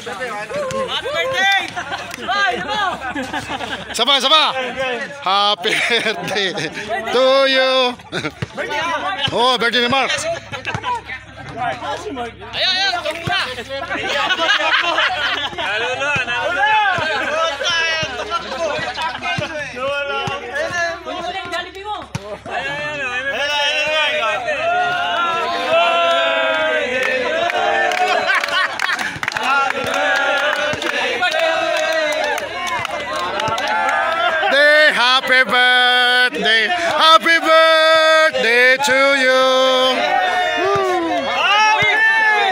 birthday! Sama. Happy birthday to you. Oh, birthday ni Mark. Ayan, tumula! Nalula! Happy birthday to you.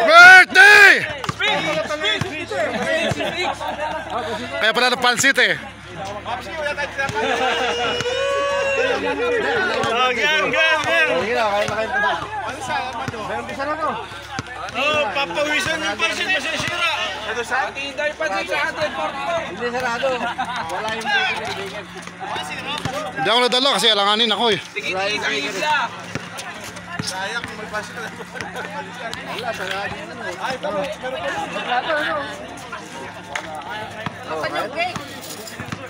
Birthday! Kaya pala ng pansit eh. Oh, papawisan yung pansit, masisira. Ito sa atin, dahil pansit sa atin, Hindi sarado. Wala yung bacon. Hindi ako nadala kasi alanganin ako eh. sige, isla. Sayang kung may pansit. Wala, sarado yun. Ay, meron pa. Plato, ano?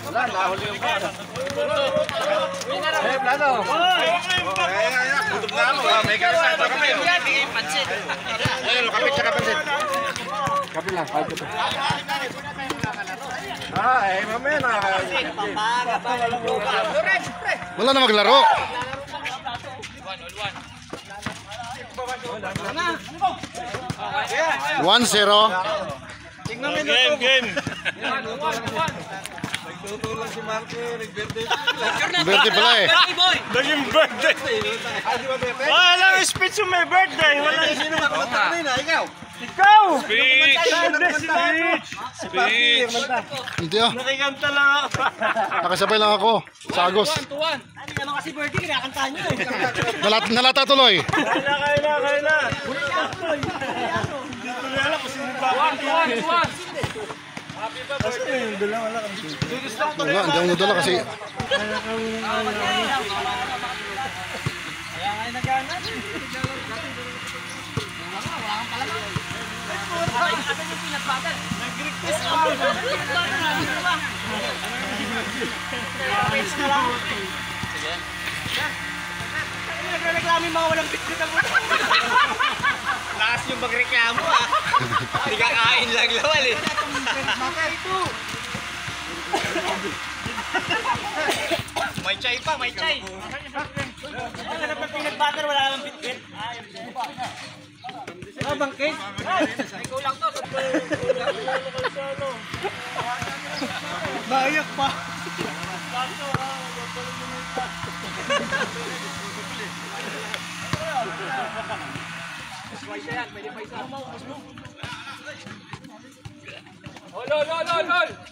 Wala, nahuli yung plato. Eh, plato. Gutom na ako. May kakasan pa kami. Pansit. Ayun, kapit sa kapansit. Kapit lang, kapit lang. Eh, mamaya na. Wala na maglaro. 1-0. Game. Nagtutulong si Marco, nag-birthday. Birthday pala eh. Naging birthday. Walang speech yung may birthday. Walang sino makamata na. Ikaw. Speech. Hindi ah. Nakikanta lang ako. Nakasabay lang ako. Sa Agos. Ano kasi birthday, kinakantahan nyo eh. Nalata tuloy. Kaila. Hindi ko alam kung sino ba. Wala, hindi ako nadala kasi. Nagreklamo yung mga walang bitbit ang lakas yung magreklamo ah. Hindi ka kain lang lawal eh. May chay pa, may chay. Ano na pag pinag-butter, wala namang bitbit? Wala bang cake? Ay, kulang to. Naiyak pa. Lol.